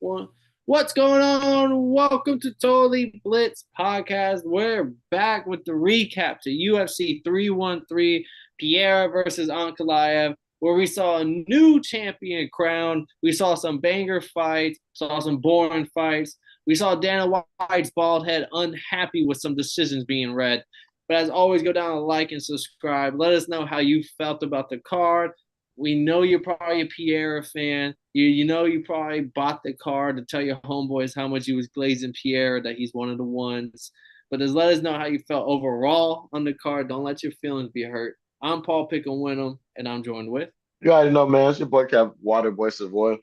One. What's going on? Welcome to Totally Blitz Podcast. We're back with the recap to UFC 313 Pierre versus Ankalaev, where we saw a new champion crowned. We saw some banger fights, saw some boring fights. We saw Dana White's bald head unhappy with some decisions being read. But as always, go down and like and subscribe. Let us know how you felt about the card. We know you're probably a Pierre fan. You know you probably bought the card to tell your homeboys how much you was glazing Pierre, that he's one of the ones. But just let us know how you felt overall on the card. Don't let your feelings be hurt. I'm Paul Pick'em Winham, and I'm joined with. You already know, man. It's your boy Cap Water Boy Savoy.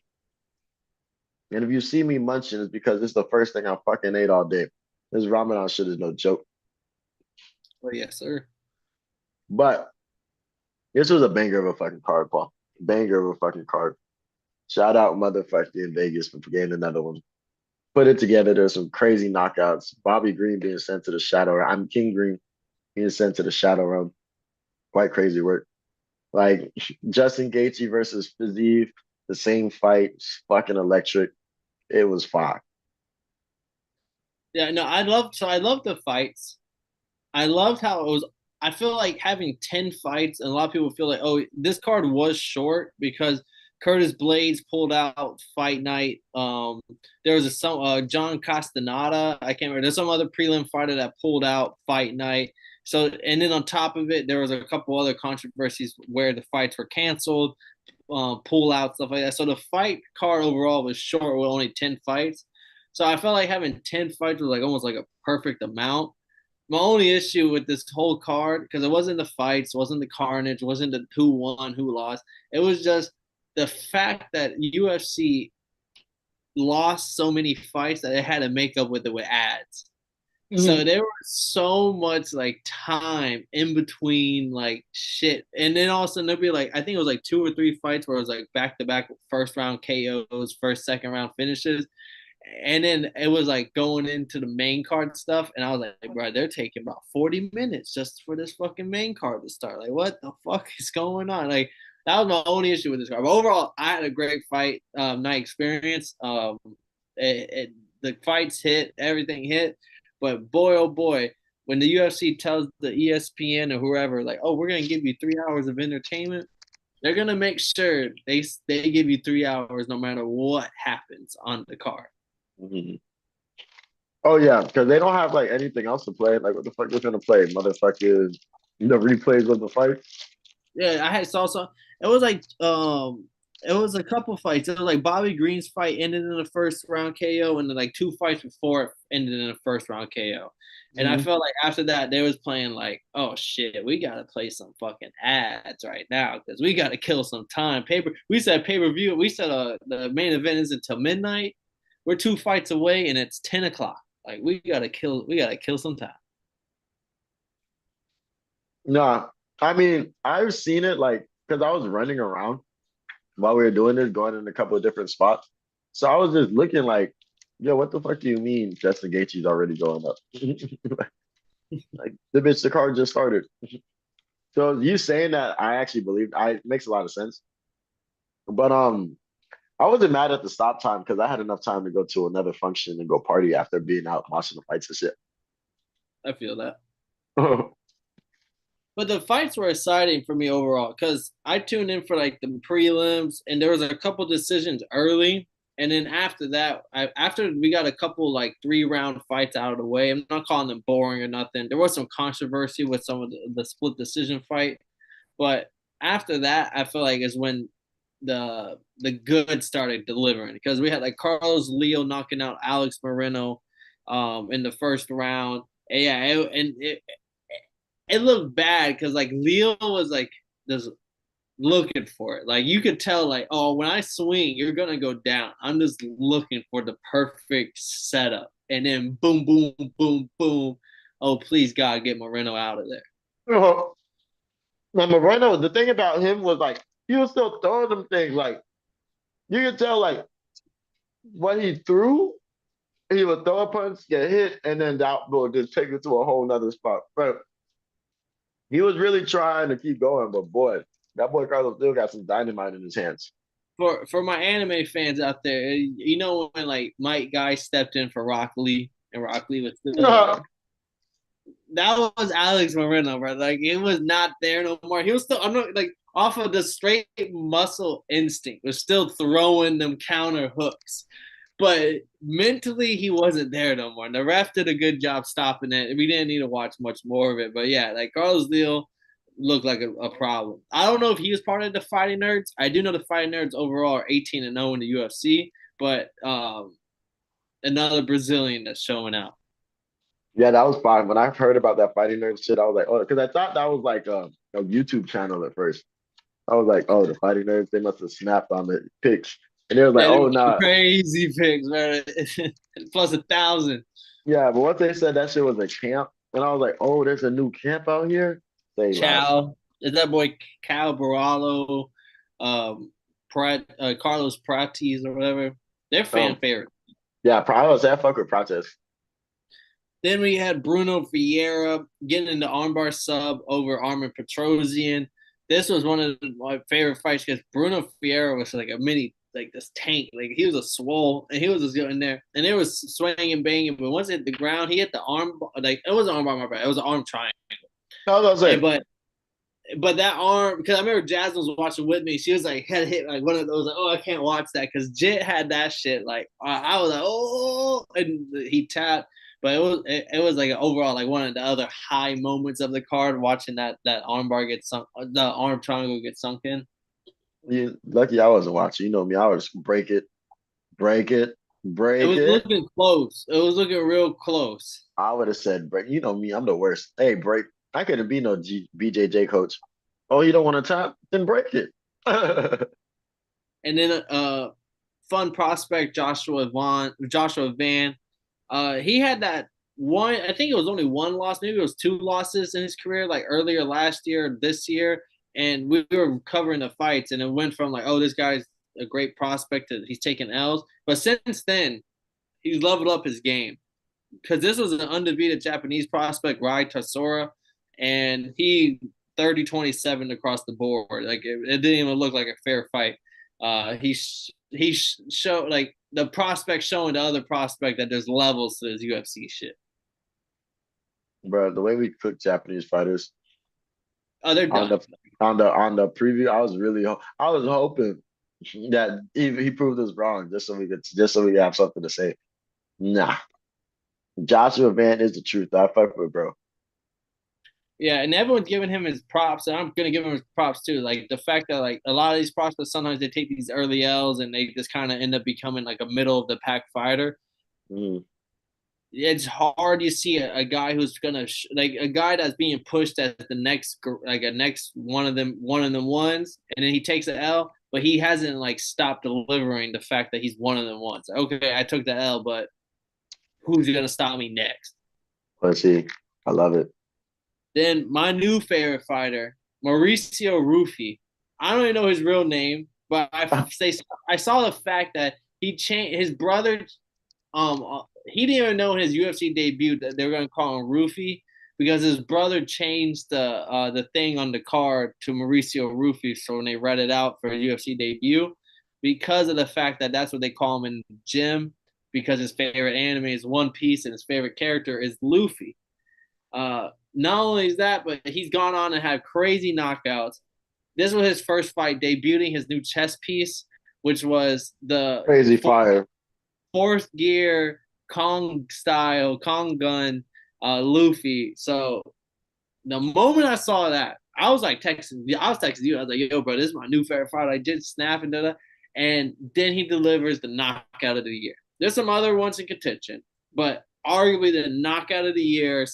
And if you see me munching, it's because it's the first thing I fucking ate all day. This Ramadan shit is no joke. Oh yes, sir. But this was a banger of a fucking card, Paul. Banger of a fucking card. Shout out motherfucking Vegas for getting another one. Put it together. There's some crazy knockouts. Bobby Green being sent to the shadow realm. I'm King Green being sent to the shadow realm. Quite crazy work. Like Justin Gaethje versus Fiziev, the same fight, fucking electric. It was fine. Yeah, no, I love the fights. I loved how it was. I feel like having 10 fights, and a lot of people feel like, oh, this card was short because Curtis Blades pulled out fight night. There was some John Castaneda. I can't remember. There's some other prelim fighter that pulled out fight night. So, and then on top of it, there was a couple other controversies where the fights were canceled, pull out stuff like that. So the fight card overall was short with only 10 fights. So I felt like having 10 fights was like almost like a perfect amount. My only issue with this whole card, because it wasn't the fights, wasn't the carnage, wasn't the who won, who lost. It was just the fact that UFC lost so many fights that it had to make up with it with ads. So Mhm. there was so much like time in between like shit. And then all of a sudden there'd be like, I think it was like two or three fights where it was like back to back first round KOs, first, second round finishes. And then it was like going into the main card stuff, and I was like, bro, they're taking about 40 minutes just for this fucking main card to start. Like, what the fuck is going on? Like, that was my only issue with this card. But overall, I had a great fight night experience. The fights hit, everything hit, but boy, oh boy, when the UFC tells the ESPN or whoever, like, oh, we're gonna give you 3 hours of entertainment, they're gonna make sure they give you 3 hours no matter what happens on the card. Mhm. Oh yeah, because they don't have like anything else to play. Like what the fuck they're gonna play? Motherfuckers, the replays of the fight. Yeah, I had saw some. It was like it was a couple fights. It was like Bobby Green's fight ended in the first round KO, and then like two fights before it ended in the first round KO. And I Mhm. felt like after that they was playing like, oh shit, we gotta play some fucking ads right now because we gotta kill some time. We said pay per view. We said the main event is until midnight. We're two fights away, and it's 10 o'clock. Like we gotta kill some time. Nah, I mean I've seen it like because I was running around while we were doing this, going in a couple of different spots. So I was just looking like, yo, what the fuck do you mean Justin Gaethje's already going up? Like the card just started. So you saying that I actually believe I it makes a lot of sense. But I wasn't mad at the stop time because I had enough time to go to another function and go party after being out watching the fights and shit. I feel that. But the fights were exciting for me overall because I tuned in for like the prelims, and there was a couple decisions early, and then after that, after we got a couple like 3 round fights out of the way, I'm not calling them boring or nothing. There was some controversy with some of the split decision fight, but after that, I feel like is when the good started delivering because we had like Carlos Leo knocking out Alex Moreno in the first round. And yeah, it looked bad because like Leo was like just looking for it. Like you could tell, like, oh, when I swing, you're gonna go down. I'm just looking for the perfect setup, and then boom, boom, boom, boom. Oh, please God, get Moreno out of there. Now Moreno, the thing about him was like he was still throwing them things. Like you could tell, like what he threw, he would throw a punch, get hit, and then that will just take it to a whole nother spot. But he was really trying to keep going. But boy, that boy Carlos still got some dynamite in his hands. for my anime fans out there, you know when like Mike Guy stepped in for Rock Lee and Rock Lee was still that was Alex Moreno, bro. Like it was not there no more. He was still I'm not like off of the straight muscle instinct, was still throwing them counter hooks. But mentally he wasn't there no more. And the ref did a good job stopping it. We didn't need to watch much more of it. But yeah, like Carlos Deal looked like a problem. I don't know if he was part of the Fighting Nerds. I do know the Fighting Nerds overall are 18-0 in the UFC, but another Brazilian that's showing out. Yeah, that was fine. When I heard about that fighting nerd shit, I was like, oh, because I thought that was like a YouTube channel at first. I was like, oh, the fighting nerds, they must have snapped on the pics. And they was like, Yeah, oh, nah. crazy picks, man. Plus 1,000. Yeah, but once they said that shit was a camp, and I was like, oh, there's a new camp out here. They lied. Chow. Is that boy Cal Baralo, Carlos Prates or whatever? They're fan Um, favorite. yeah, I was that fuck with protest. Then we had Bruno Vieira getting into armbar sub over Armin Petrosian. This was one of my favorite fights because Bruno Vieira was like a mini, like this tank. Like he was a swole and he was just getting there. And it was swinging and banging. But once it hit the ground, he hit the arm, like it wasn't arm bar, my bad. It was an arm triangle. I was And, gonna say, but that arm, because I remember Jasmine was watching with me. She was like, had hit like one of those, like, oh, I can't watch that because Jit had that shit. Like, I was like, oh, and he tapped. But it was like an overall like one of the other high moments of the card. Watching that arm bar get sunk, the arm triangle get sunk in. you lucky I wasn't watching. You know me, I would just break it, It break was it. looking close. It was looking real close. I would have said break. You know me, I'm the worst. Hey, break. I couldn't be no BJJ coach. Oh, you don't want to tap? Then break it. And then fun prospect Joshua Van. He had that one. I think it was only one loss. Maybe it was two losses in his career, like earlier last year, this year. And we were covering the fights, and it went from like, oh, this guy's a great prospect to he's taking L's. But since then, he's leveled up his game because this was an undefeated Japanese prospect, Rai Tasora, and he 30-27 across the board. Like it didn't even look like a fair fight. He showed like the prospect showing the other prospect that there's levels to this UFC shit. Bro, the way we cook Japanese fighters Oh, they're on done. the preview, I was hoping that he proved us wrong just so we could have something to say. Nah, Joshua Van is the truth. I fuck with bro. Yeah, and everyone's giving him his props, and I'm gonna give him his props too. Like the fact that like a lot of these prospects sometimes they take these early L's and they just kind of end up becoming like a middle of the pack fighter. Mm. It's hard to see a guy who's gonna like a guy that's being pushed as the next like a next one of them ones, and then he takes an L, but he hasn't like stopped delivering the fact that he's one of them ones. Okay, I took the L, but who's gonna stop me next? Let's see. I love it. Then my new favorite fighter, Mauricio Rufy. I don't even know his real name, but I saw the fact that he changed his brother. He didn't even know in his UFC debut that they were going to call him Rufy because his brother changed the thing on the card to Mauricio Rufy. So when they read it out for his UFC debut, because of the fact that that's what they call him in the gym, because his favorite anime is One Piece and his favorite character is Luffy. Not only is that, but he's gone on and had crazy knockouts. This was his first fight, debuting his new chess piece, which was the Crazy fire. fourth gear Kong style, Kong gun, Luffy. So the moment I saw that, I was texting you. I was like, yo, bro, this is my new favorite fight. I did snap and da. And then he delivers the knockout of the year. There's some other ones in contention, but arguably the knockout of the year,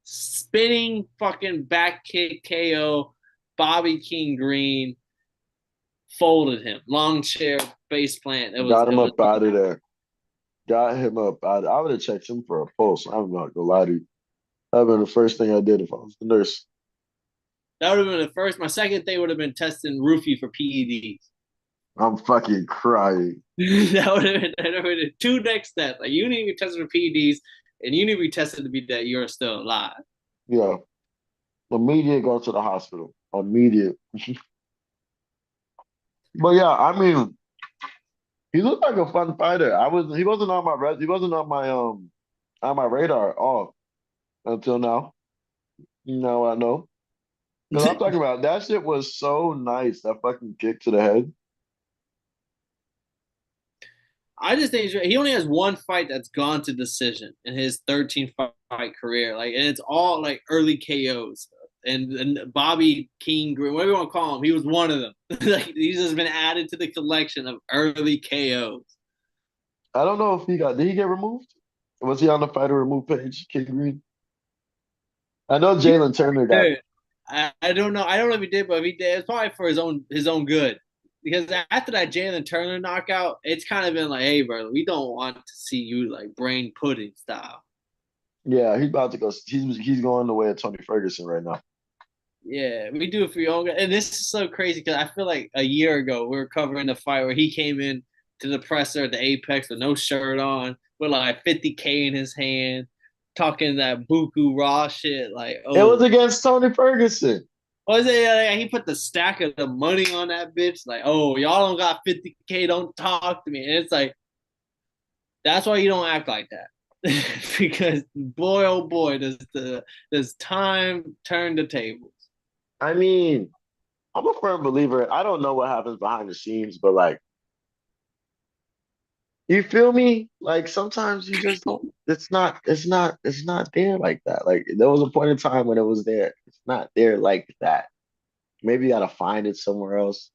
spinning fucking back kick KO, Bobby King Green folded him. Long chair, face plant. Got It him was up out of there. Got him up out. I would have checked him for a pulse. I'm not gonna lie to you. That'd been the first thing I did if I was the nurse. that would have been the first. My second thing would have been testing Roofy for PEDs. I'm fucking crying. That would have been two next steps. Like you need to be tested for PEDs, and you need to be tested to be that you're still alive. Yeah. Immediate go to the hospital. Immediate. But yeah, I mean, he looked like a fun fighter. He wasn't on my he wasn't on my radar at all until now. Now I know. Because I'm talking about that shit was so nice. That fucking kick to the head. I just think he only has one fight that's gone to decision in his 13 fight career. Like, and it's all like early KOs. And Bobby King, whatever you want to call him, he was one of them. Like, he's just been added to the collection of early KOs. I don't know if did he get removed? Was he on the fighter remove page, King Green? I know Jalen Turner got. I don't know. I don't know if he did, but if he did, it's probably for his own good. Because after that Jalen Turner knockout, it's kind of been like, hey, bro, we don't want to see you like brain pudding style. Yeah, he's about to go. He's going the way of Tony Ferguson right now. Yeah, we do it for your own good. And this is so crazy because I feel like a year ago we were covering the fight where he came in to the presser at the Apex with no shirt on, with like 50K in his hand, talking that buku raw shit. Like, It was oh, against Tony Ferguson. was it? He put the stack of the money on that bitch. Like, oh, y'all don't got 50K, don't talk to me. And it's like, that's why you don't act like that. Because boy, oh boy, does time turn the tables. I mean, I'm a firm believer. I don't know what happens behind the scenes, but like, you feel me? Like sometimes you just don't. It's not there like that. Like there was a point in time when it was there. It's not there like that. Maybe you gotta find it somewhere else.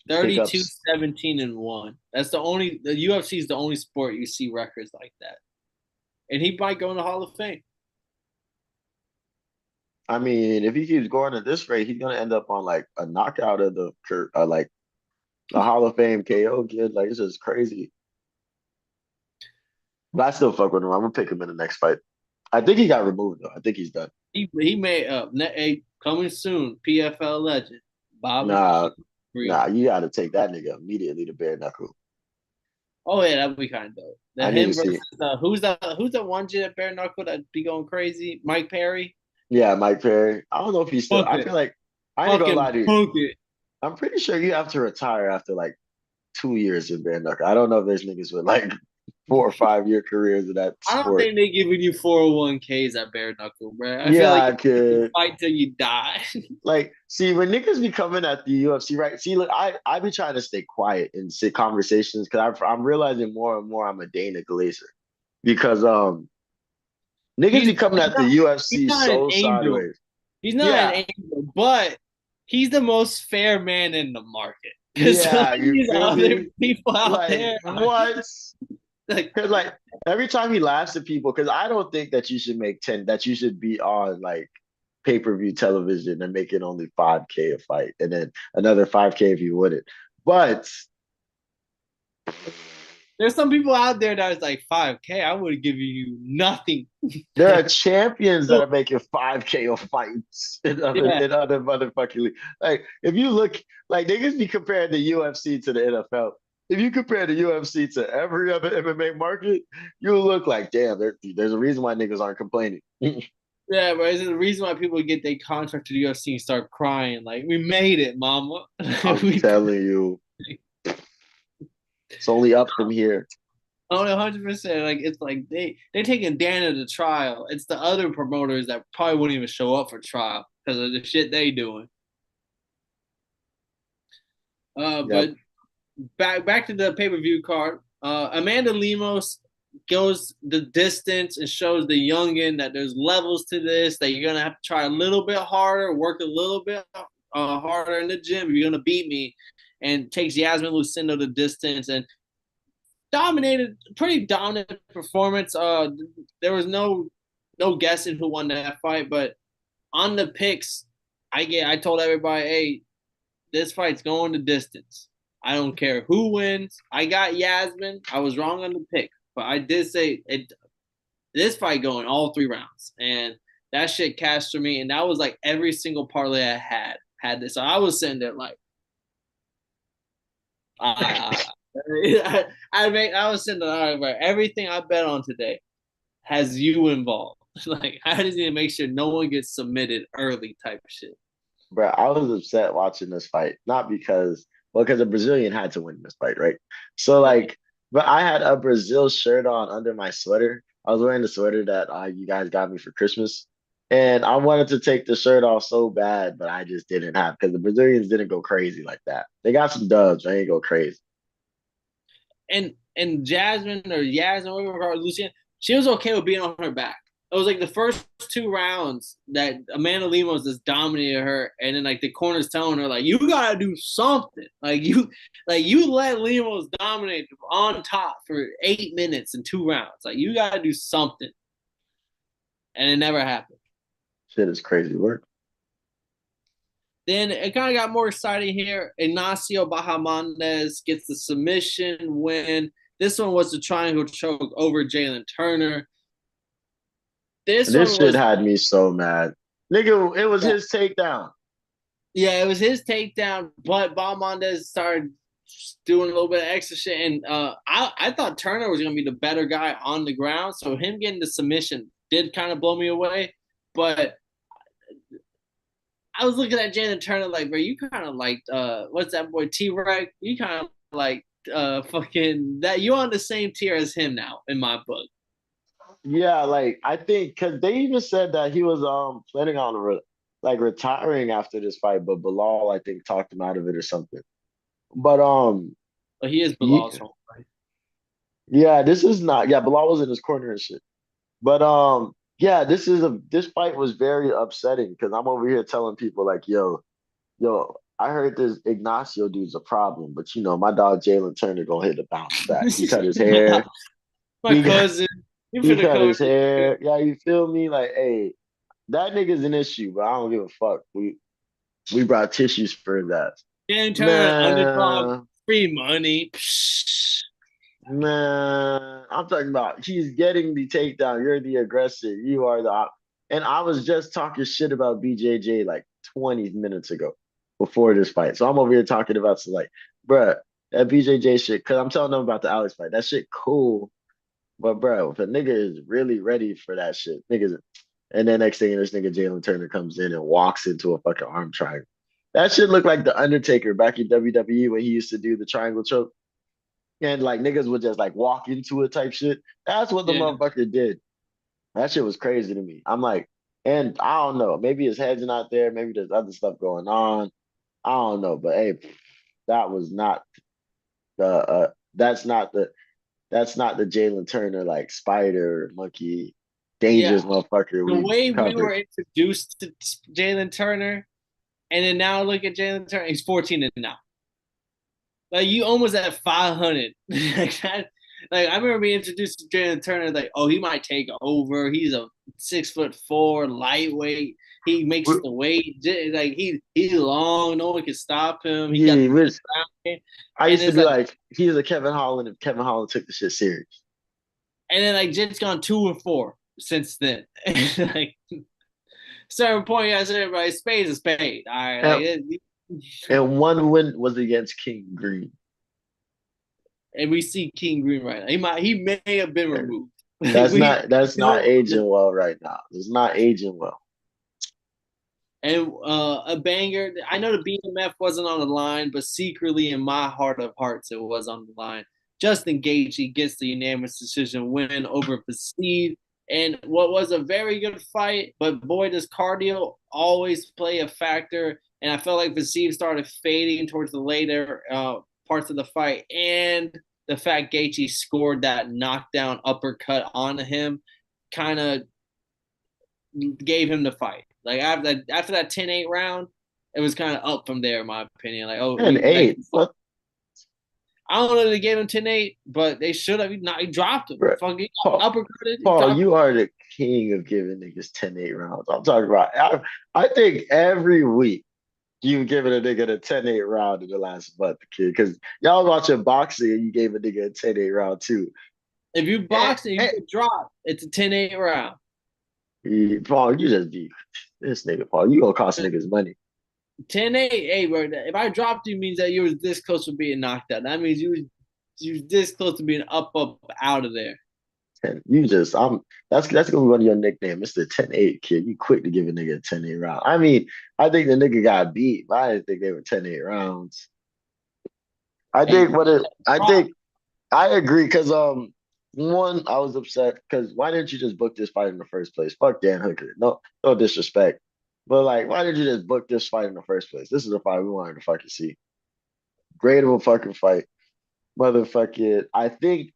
Pick up. 32, 17, and 1. The UFC is the only sport you see records like that. And he might go in the Hall of Fame. I mean, if he keeps going at this rate, he's gonna end up on like a knockout of like a Hall of Fame KO kid. Like it's just crazy. But I still fuck with him. I'm gonna pick him in the next fight. I think he got removed though. I think he's done. He made up coming soon, PFL legend, Bobby Nah, Green. nah, you gotta take that nigga immediately to bare knuckle. Oh yeah, that'd be kind of dope. I The need to him versus see. who's the one J at bare knuckle that'd be going crazy? Mike Perry. Yeah, Mike Perry. I don't know if he's still. Book I it, feel like I ain't gonna lie fucking to you. book it. I'm pretty sure you have to retire after like 2 years in bare knuckle. I don't know if there's niggas with like 4 or 5 year careers in that I don't sport. think they giving you 401Ks at bare knuckle, bro. I feel Yeah, like I you could. fight till you die. Like, see, when niggas be coming at the UFC, right? See, look, I be trying to stay quiet and sit conversations because I'm realizing more and more I'm a Dana Glazer because niggas he's be coming at the not he's UFC not an so angel. sideways. He's not an Yeah, angel, but he's the most fair man in the market. Because some of yeah, you these feel other me? people out Like there are what? like, Because like every time he laughs at people, because I don't think that you should that you should be on like pay-per-view television and making only 5K a fight, and then another 5K if you wouldn't. But there's some people out there that is like 5K. I would give you nothing. there are champions that are making 5K of fights Yeah, in other motherfucking league. Like if you look like niggas be comparing the UFC to the NFL. If you compare the UFC to every other MMA market, you look like damn. There's a reason why niggas aren't complaining. yeah, but it's the reason why people get their contract to the UFC and start crying. Like, we made it, mama. I'm we telling you, it's only up from here. only 100%. Like, it's like they taking Dana to trial. It's the other promoters that probably wouldn't even show up for trial because of the shit they doing. Yep. But back to the pay-per-view card. Amanda Lemos goes the distance and shows the youngin that there's levels to this, that you're gonna have to try a little bit harder, work a little bit harder in the gym if you're gonna beat me, and takes Yasmin Lucindo the distance and dominated, pretty dominant performance. There was no guessing who won that fight, but on the picks, I told everybody, hey, this fight's going the distance. I don't care who wins. I got Yasmin. I was wrong on the pick, but I did say it. This fight going all 3 rounds, and that shit cashed for me. And that was like every single parlay I had this. So I was sitting there like, I, I was sitting there, all right, everything I bet on today has you involved. Like, I just need to make sure no one gets submitted early type shit. Bro, I was upset watching this fight, not because Well, because a Brazilian had to win this fight, right? So Right. like, but I had a Brazil shirt on under my sweater. I was wearing the sweater that you guys got me for Christmas, and I wanted to take the shirt off so bad, but I just didn't have because the Brazilians didn't go crazy like that. They got some dubs, they ain't go crazy. And Jasmine or Yasmin, whatever her Lucian, she was okay with being on her back. It was like the first two rounds that Amanda Lemos just dominated her, and then like the corner's telling her like you gotta do something. Like you let Lemos dominate on top for 8 minutes and 2 rounds. Like you gotta do something, and it never happened. Shit is crazy work. Then it kind of got more exciting here. Ignacio Bahamondes gets the submission win. This one was the triangle choke over Jalen Turner. This This one shit was, had me so mad. Nigga, it was yeah, his takedown. yeah, it was his takedown, but Bahamondes started doing a little bit of extra shit. And I thought Turner was going to be the better guy on the ground. So him getting the submission did kind of blow me away. But I was looking at Jalen Turner like, bro, you kind of like what's that boy T Rex? You kind of like fucking that. You on the same tier as him now in my book. Yeah, like I think because they even said that he was planning on like retiring after this fight, but Bilal I think talked him out of it or something. But But he is Bilal's yeah, home, right? yeah, this is not yeah, Bilal was in his corner and shit. But yeah, this fight was very upsetting because I'm over here telling people like, yo, I heard this Ignacio dude's a problem, but my dog Jalen Turner gonna hit the bounce back. He cut his hair. My He got cousin, you he finna cut come. his hair. Yeah, you feel me? Like, hey, that nigga's an issue, but I don't give a fuck. We brought tissues for that. Jalen Turner, underdog, Man, free money. Psh. man, I'm talking about he's getting the takedown. You're the aggressor. You are the op. And I was just talking shit about BJJ like 20 minutes ago before this fight. So I'm over here talking about so like, bruh, that BJJ shit, because I'm telling them about the Alex fight. That shit cool. But bro, if a nigga is really ready for that shit, niggas, and then next thing this nigga Jalen Turner comes in and walks into a fucking arm triangle. That shit look like the Undertaker back in WWE when he used to do the triangle choke. And like niggas would just like walk into it type shit. That's what the Yeah, motherfucker did. That shit was crazy to me. I'm like, and I don't know, maybe his head's not there, maybe there's other stuff going on. I don't know, but hey, that was not the that's not the Jalen Turner like spider monkey yeah. dangerous motherfucker The we way we were covered. introduced to Jalen Turner, and then now look at Jalen Turner. He's 14 and now. Like you almost at 500. Like that. Like I remember being introduced to Jalen Turner. Like, oh, he might take over. He's a 6'4" lightweight. He makes the weight. Like he's long. No one can stop him. He got Yeah, the good which ground game. I And used to it's be like, like, he's a Kevin Holland if Kevin Holland took the shit serious. and then like Jit's gone 2-4 since then. Like certain point, I said, everybody, spade is spade. All right, like And, it, and one win was against King Green. and we see King Green right now. He may have been And removed. that's not No, aging well right now. It's not aging well. and a banger. I know the BMF wasn't on the line, but secretly in my heart of hearts, it was on the line. Justin Gaethje gets the unanimous decision win over Fiziev, and what was a very good fight. But boy, does cardio always play a factor. And I felt like Fiziev started fading towards the later parts of the fight, and the fact Gaethje scored that knockdown uppercut on him kind of gave him the fight. Like after that 10-8 round, it was kind of up from there, in my opinion. Like, oh, And like eight. What, I don't know if they gave him 10-8, but they should have. Not he dropped him. bro? Fucking Paul, uppercutted. He Paul, dropped. you are the king of giving niggas 10-8 rounds. I'm talking about, I think every week you've given a nigga a 10-8 round in the last month, kid. Because y'all watching boxing and you gave a nigga a 10-8 round too. If you And, box and you and, get dropped, it's a 10-8 round. Paul, you just be this nigga, Paul. You gonna cost niggas money. 10-8, hey, bro. If I dropped you, means that you was this close to being knocked out. That means you was this close to being up, out of there. And you just, that's gonna be one of your nicknames. It's the 10-8 kid. You quick to give a nigga a 10-8 round. I mean, I think the nigga got beat, but I didn't think they were 10-8 rounds. And I think I agree because one, I was upset because why didn't you just book this fight in the first place? Fuck Dan Hooker. No disrespect. But like, why did you just book this fight in the first place? This is a fight we wanted to fucking see. Great of a fucking fight. Motherfucking I think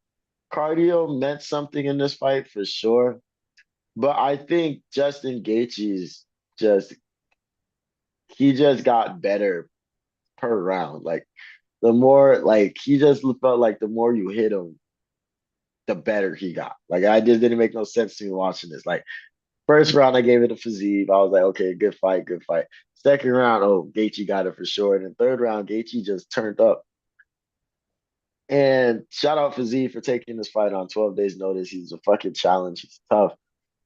cardio meant something in this fight for sure. But I think Justin Gaethje's just he just got better per round. Like the more like he just felt like the more you hit him, the better he got. Like I just didn't make no sense to me watching this. Like first round, I gave it a Fiziev. I was like, okay, good fight, good fight. Second round, oh, Gaethje got it for sure. And then third round, Gaethje just turned up. And shout out Fiziev for taking this fight on 12 days notice. He's a fucking challenge. He's tough.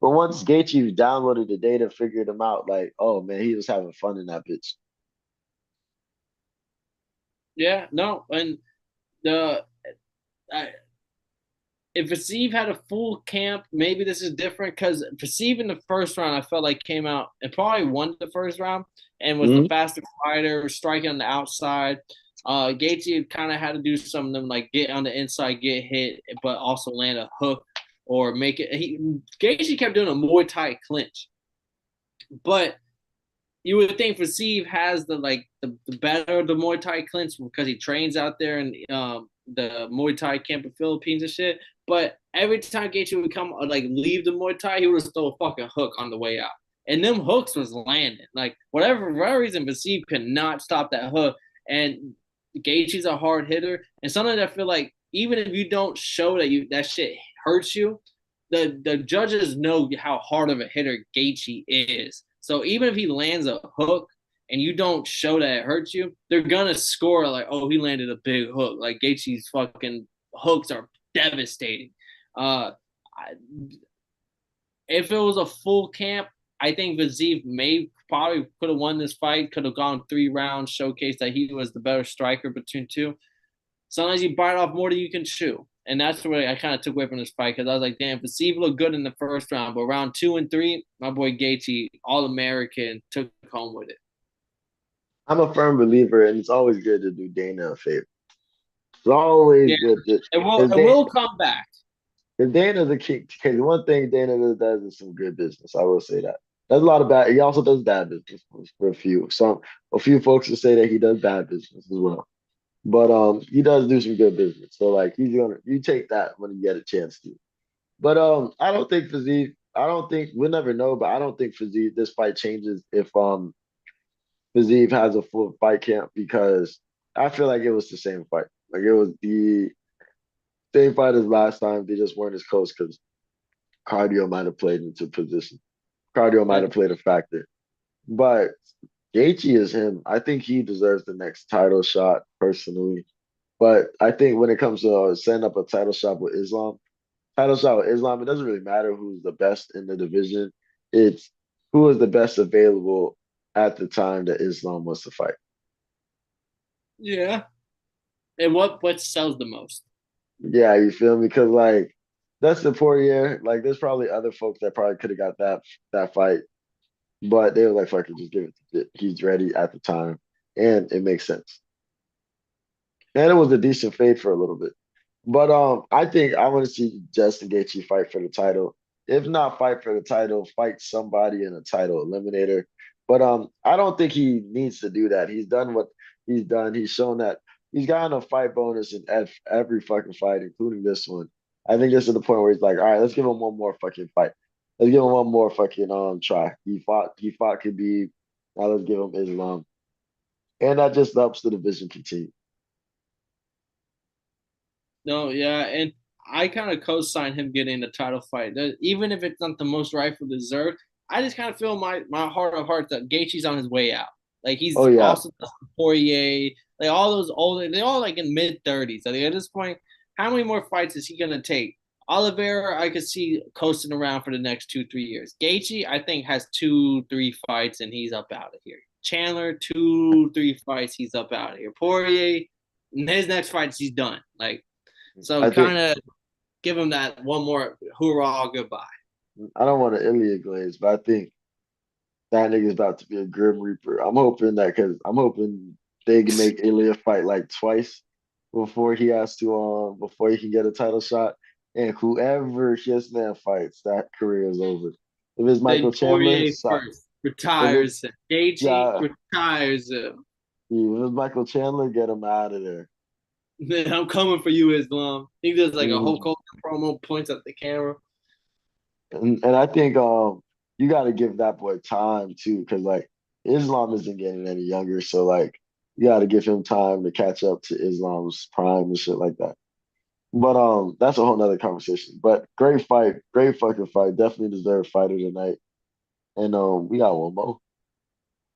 But once Gaethje downloaded the data, figured him out, like, oh man, he was having fun in that bitch. yeah, no, and the I, if Fiziev had a full camp, maybe this is different because Fiziev in the first round, I felt like came out and probably won the first round and was the Mm-hmm. faster fighter, striking on the outside. Gaethje kind of had to do some of them like get on the inside, get hit, but also land a hook or make it. Gaethje kept doing a Muay Thai clinch, but you would think Fiziev has the better of the Muay Thai clinch because he trains out there in the Muay Thai camp in Philippines and shit. But every time Gaethje would come like leave the Muay Thai, he would throw a fucking hook on the way out, and them hooks was landing. Like whatever reason, Fiziev could not stop that hook. And Gaethje's a hard hitter, and sometimes I feel like even if you don't show that shit hurts you, the judges know how hard of a hitter Gaethje is. So even if he lands a hook and you don't show that it hurts you, they're gonna score like, oh, he landed a big hook. Like Gaethje's fucking hooks are devastating. Uh, I, if it was a full camp, I think Fiziev may probably could have won this fight. Could have gone 3 rounds, showcased that he was the better striker between two. Sometimes you bite off more than you can chew. And that's where I kind of took away from this fight because I was like, damn, Fiziev looked good in the first round, but round 2 and 3, my boy Gaethje, All American, took home with it. I'm a firm believer, and it's always good to do Dana a favor. It's always Yeah, good to it because will come back. Dana's a king. Because one thing Dana does is some good business. I will say that. Does a lot of bad. He also does bad business for a few. A few folks will say that he does bad business as well. But he does do some good business. So like he's gonna you take that when you get a chance to. But I don't think Fiziev. I don't think we'll never know. But I don't think Fiziev this fight changes if Fiziev has a full fight camp because I feel like it was the same fight. Like it was the same fight as last time. They just weren't as close because cardio might have played into position. Cardio might I, have played a factor. But Gaethje is him. I think he deserves the next title shot personally. But I think when it comes to setting up a title shot with Islam, it doesn't really matter who's the best in the division. It's who is the best available at the time that Islam wants to fight. yeah. And what sells the most? Yeah, you feel me? Because like that's the Poirier. Like there's probably other folks that probably could have got that fight, but they were like, "Fuck it, just give it to He's ready at the time, and it makes sense." And it was a decent fade for a little bit. But I think I want to see Justin Gaethje fight for the title. If not fight for the title, fight somebody in a title eliminator. But I don't think he needs to do that. He's done what he's done. He's shown that he's gotten a fight bonus in every fucking fight, including this one. I think this is the point where he's like, all right, let's give him one more fucking fight. Let's give him one more fucking try. He fought Khabib. Now let's give him Islam. And that just helps the division continue. No, yeah, and I kind of co-sign him getting the title fight. Even if it's not the most rightful deserved, I just kind of feel my heart of hearts that Gaethje's on his way out. Like Oh he's yeah. also Poirier, like all those older, they're all like in mid 30s. I think at this point, how many more fights is he gonna take? Oliveira, I could see coasting around for the next 2, 3 years. Gaethje, I think, has 2, 3 fights and he's up out of here. Chandler, 2, 3 fights, he's up out of here. Poirier, his next fights, he's done. Like so I think kind of give him that one more hoorah goodbye. I don't want to Ilya Glaze, but I think that nigga's about to be a Grim Reaper. I'm hoping that because I'm hoping they can make Ilya fight like twice before he has to before he can get a title shot. And whoever Yes Man fights, that career is over. If it's Michael Then Chandler, Poirier so, first if it's retires him. Gaethje yeah, retires him. if it's Michael Chandler, get him out of there. Then I'm coming for you, Islam. He does like a Hulk Mhm. Hogan promo, points at the camera. And I think you got to give that boy time too, because like Islam isn't getting any younger, so like you got to give him time to catch up to Islam's prime and shit like that. But that's a whole nother conversation. But great fight, great fucking fight. Definitely deserved fighter tonight. And we got one more.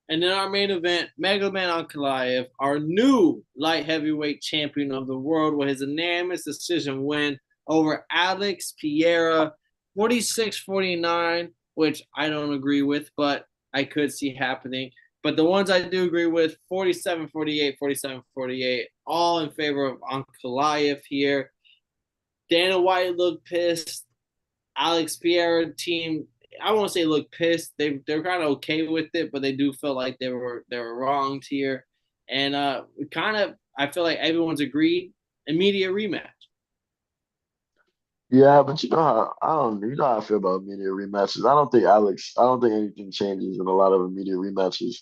And then our main event, Megaman Ankalaev, our new light heavyweight champion of the world, with his unanimous decision win over Alex Pereira, 46-49, which I don't agree with, but I could see happening. But the ones I do agree with, 47-48, 47-48, all in favor of Ankalaev here. Dana White looked pissed. Alex Pereira team, I won't say look pissed. They're kind of okay with it, but they do feel like they were wronged here. And kind of I feel like everyone's agreed immediate rematch. Yeah, but you know how I feel about immediate rematches. I don't think anything changes in a lot of immediate rematches.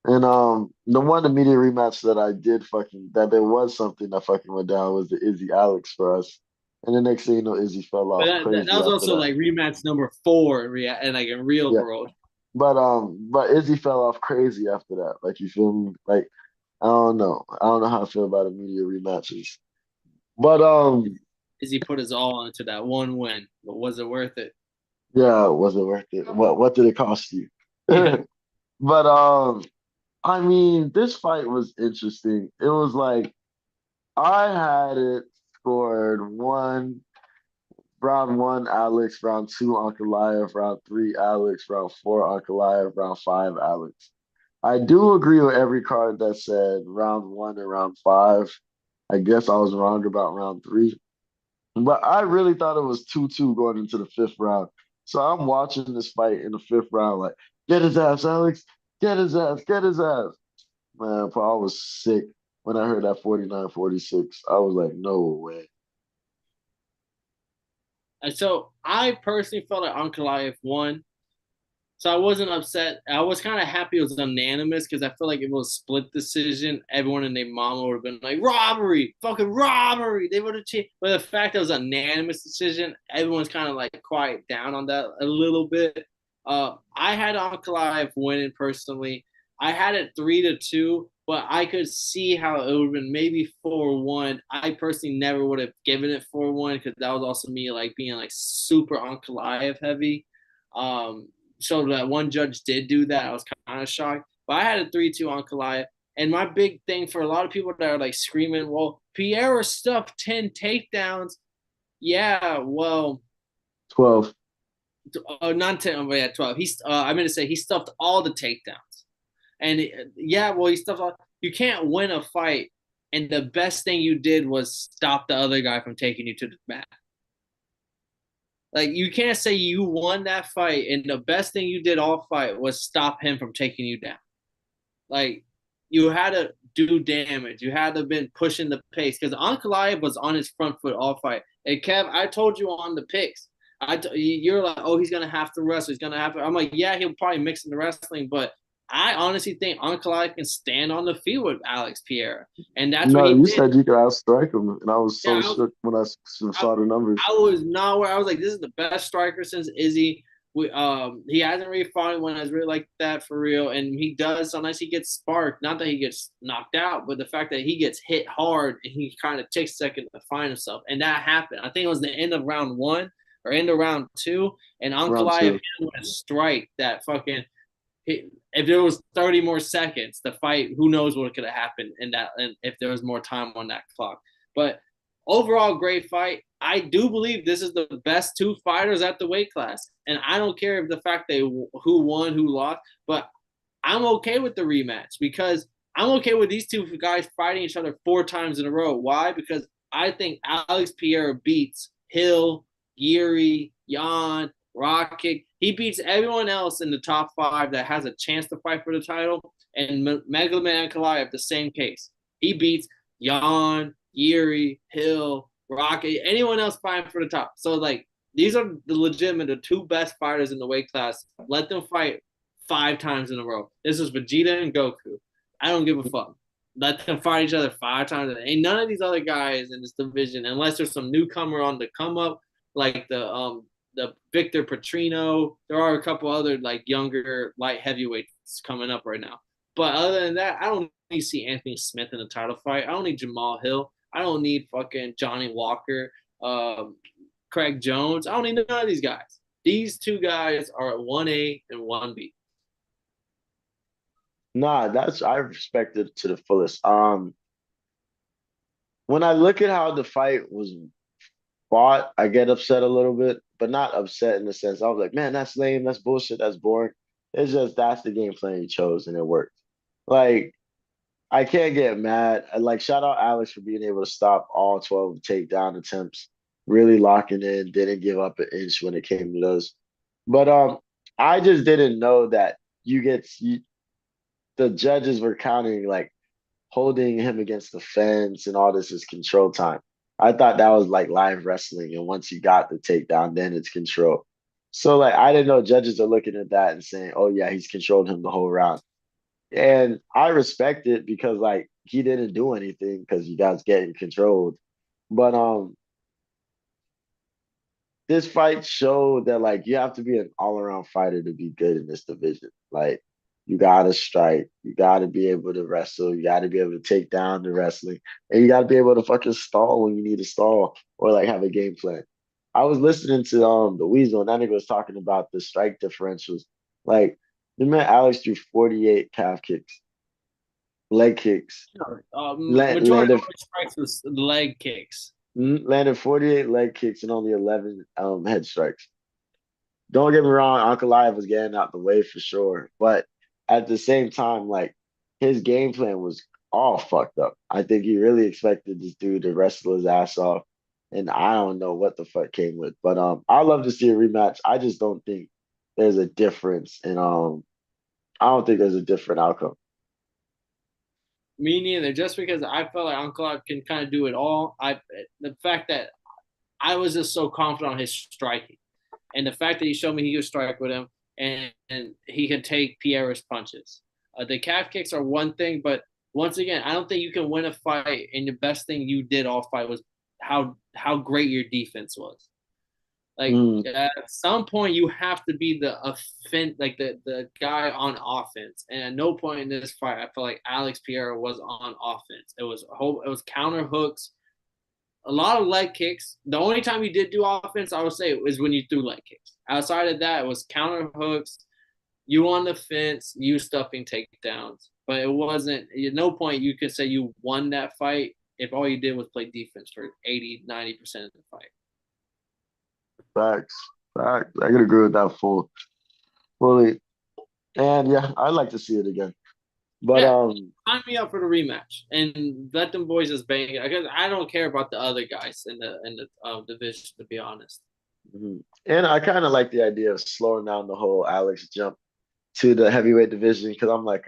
And the one immediate rematch that I did fucking that there was something that fucking went down was the Izzy Alex for us. And the next thing you know, Izzy fell But off that crazy was after also that. like rematch number 4 and like in real Yeah. world. But Izzy fell off crazy after that. Like you feel me? Like I don't know. I don't know how I feel about immediate rematches. But Is he put his all into that one win? But was it worth it? yeah, was it worth it? What did it cost you? Yeah. But I mean, this fight was interesting. It was like I had it scored round one, Alex, round two, Ankalaev, round three, Alex, round four, Ankalaev, round five, Alex. I do agree with every card that said round one and round five. I guess I was wrong about round three. But I really thought it was 2-2 going into the fifth round. So I'm watching this fight in the fifth round, like, get his ass, Alex, get his ass, get his ass. Man, Paul was sick when I heard that 49-46. I was like, no way. And so I personally felt like Ankalaev won. So I wasn't upset. I was kind of happy it was unanimous because I feel like if it was a split decision, everyone and their mama would have been like, robbery, fucking robbery. They would have cheated. But the fact that it was an unanimous decision, everyone's kind of like quiet down on that a little bit. I had Ankalaev winning personally. I had it 3-2, but I could see how it would have been maybe 4-1. I personally never would have given it 4-1 because that was also me like being like super Ankalaev heavy. Um, so that one judge did do that. I was kind of shocked. But I had a 3-2 on Kalaya. And my big thing for a lot of people that are like screaming, well, Pierre stuffed 10 takedowns. Yeah, well, 12. not 10, but yeah, 12. I'm going to say he stuffed all the takedowns. And yeah, well, he stuffed all. You can't win a fight. And the best thing you did was stop the other guy from taking you to the mat. Like you can't say you won that fight and the best thing you did all fight was stop him from taking you down. Like you had to do damage. You had to have been pushing the pace because Ankalaev was on his front foot all fight. And Kev, I told you on the picks. You're like, oh, he's gonna have to wrestle. He's gonna have to. I'm like, yeah, he'll probably mix in the wrestling, but I honestly think Ankalaev can stand on the field with Alex Pierre, and that's what No, he you did. said you could outstrike him, and I was Yeah, so shook when I I, saw the numbers. I was not where I was like, this is the best striker since Izzy. He hasn't really fought anyone that's really like that for real, and he does sometimes he gets sparked. Not that he gets knocked out, but the fact that he gets hit hard and he kind of takes a second to find himself, and that happened. I think it was the end of round one or end of round two, and Round Ankalaev two. hit with a strike that fucking. If there was 30 more seconds, the fight, who knows what could have happened in that, and if there was more time on that clock. But overall, great fight. I do believe this is the best two fighters at the weight class, and I don't care if the fact they who won, who lost, but I'm okay with the rematch because I'm okay with these two guys fighting each other 4 times in a row. Why? Because I think Alex Pierre beats Hill, Geary, Jan, Rocket. He beats everyone else in the top 5 that has a chance to fight for the title. And Megalaman Ankalaev, the same case. He beats Jan, Yuri, Hill, Rocky, anyone else fighting for the top. So like these are the legitimate the two best fighters in the weight class. Let them fight 5 times in a row. This is Vegeta and Goku. I don't give a fuck. Let them fight each other 5 times. Ain't none of these other guys in this division, unless there's some newcomer on the come up, like the Victor Petrino. There are a couple other like younger light heavyweights coming up right now. But other than that, I don't need to see Anthony Smith in a title fight. I don't need Jamal Hill. I don't need fucking Johnny Walker, Craig Jones. I don't need none of these guys. These two guys are at 1A and 1B. Nah, that's I respect it to the fullest. When I look at how the fight was fought, I get upset a little bit, but not upset in the sense I was like, man, that's lame, that's bullshit, that's boring. It's just that's the game plan you chose and it worked. Like I can't get mad. Like shout out Alex for being able to stop all 12 takedown attempts, really locking in, didn't give up an inch when it came to those. But I just didn't know that the judges were counting like holding him against the fence and all this is control time. I thought that was like live wrestling, and once you got the takedown, then it's control. So like I didn't know judges are looking at that and saying, "Oh yeah, he's controlled him the whole round." And I respect it because like he didn't do anything because you guys getting controlled. But this fight showed that like you have to be an all around fighter to be good in this division. Like you gotta strike, you gotta be able to wrestle, you gotta be able to take down the wrestling, and you gotta be able to fucking stall when you need to stall or like have a game plan. I was listening to the Weasel and that nigga was talking about the strike differentials. Like the man Alex threw 48 calf kicks, leg kicks, Majority landed of the strikes was leg kicks. landed 48 leg kicks and only 11 head strikes. Don't get me wrong, Ankalaev was getting out the way for sure. But at the same time, like his game plan was all fucked up. I think he really expected this dude to wrestle his ass off. And I don't know what the fuck came with. But I love to see a rematch. I just don't think there's a difference in I don't think there's a different outcome. Me neither. Just because I felt like Uncle can kind of do it all. The fact that I was just so confident on his striking, and the fact that he showed me he could strike with him, and he could take Pierre's punches. The calf kicks are one thing, but once again, I don't think you can win a fight. And the best thing you did all fight was how great your defense was. Like Mm, at some point, you have to be like the guy on offense. And at no point in this fight, I felt like Alex Pierre was on offense. It was counter hooks, a lot of leg kicks. The only time you did do offense, I would say, is when you threw leg kicks. Outside of that, it was counter hooks, you on the fence, you stuffing takedowns. But it wasn't, at no point you could say you won that fight if all you did was play defense for 80-90% of the fight. facts. Facts. I can agree with that fully. And yeah, I'd like to see it again. But Yeah, sign me up for the rematch and let them boys just bang it. Because I don't care about the other guys in the division, to be honest. and I kind of like the idea of slowing down the whole Alex jump to the heavyweight division because I'm like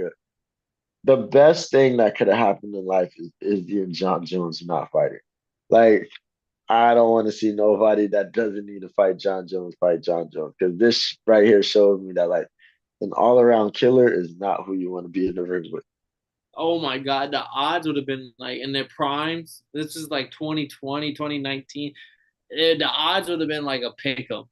the best thing that could have happened in life is you and John Jones not fighting. Like I don't want to see nobody that doesn't need to fight John Jones because this right here showed me that like an all around killer is not who you want to be in the ring with. Oh my God, the odds would have been like in their primes. This is like 2020, 2019. The odds would have been like a pick 'em.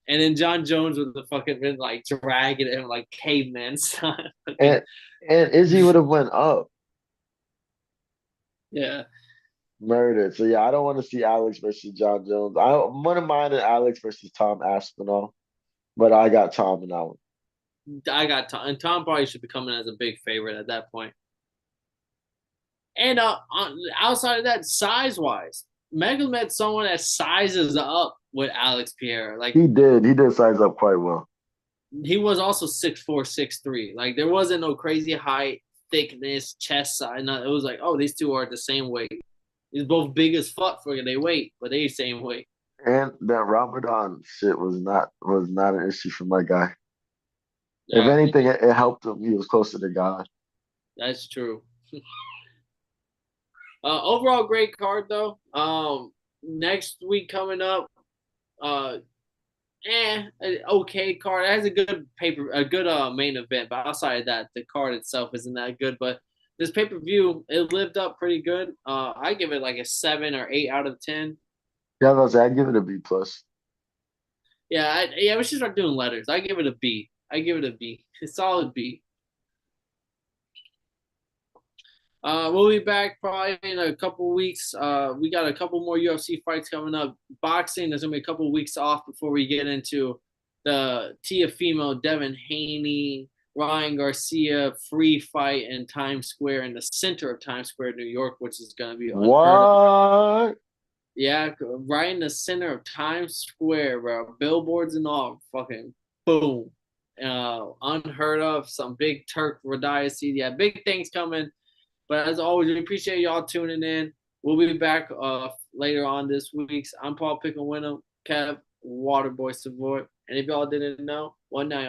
And then John Jones would have fucking been like dragging him like caveman style. And and Izzy would have went up. Yeah. Murdered. So yeah, I don't want to see Alex versus John Jones. I wouldn't mind an Alex versus Tom Aspinall, but I got Tom in that one. I got Tom, and Tom probably should be coming as a big favorite at that point. And outside of that, size wise, Megalomed's someone that sizes up with Alex Pierre. Like He did. He did size up quite well. he was also 6'4", 6'3". Like there wasn't no crazy height, thickness, chest size. No, it was like, oh, these two are the same weight. He's both big as fuck for they weight, but they same weight. And that Ramadan shit was not an issue for my guy. If Yeah, anything, it helped him. He was closer to God. that's true. Overall, great card though. Next week coming up, uh, okay card. It has a good main event, but outside of that, the card itself isn't that good. But this pay per view, it lived up pretty good. I give it like a 7 or 8 out of 10. Yeah, I was I'd give it a B plus. Yeah, we should start doing letters. I give it a B. I give it a B. A solid B. We'll be back probably in a couple weeks. We got a couple more UFC fights coming up. Boxing, there's gonna be a couple weeks off before we get into the Tiafimo, Devin Haney, Ryan Garcia free fight in Times Square in the center of Times Square, New York, which is gonna be unheard of. What? Yeah, right in the center of Times Square, bro. Billboards and all, fucking boom. Unheard of. Some big Turk Radiasi. Yeah, big things coming. But as always, we appreciate y'all tuning in. We'll be back later on this week's. I'm Paul Pickle Winham, Kev, Waterboy Savoy. And if y'all didn't know, one night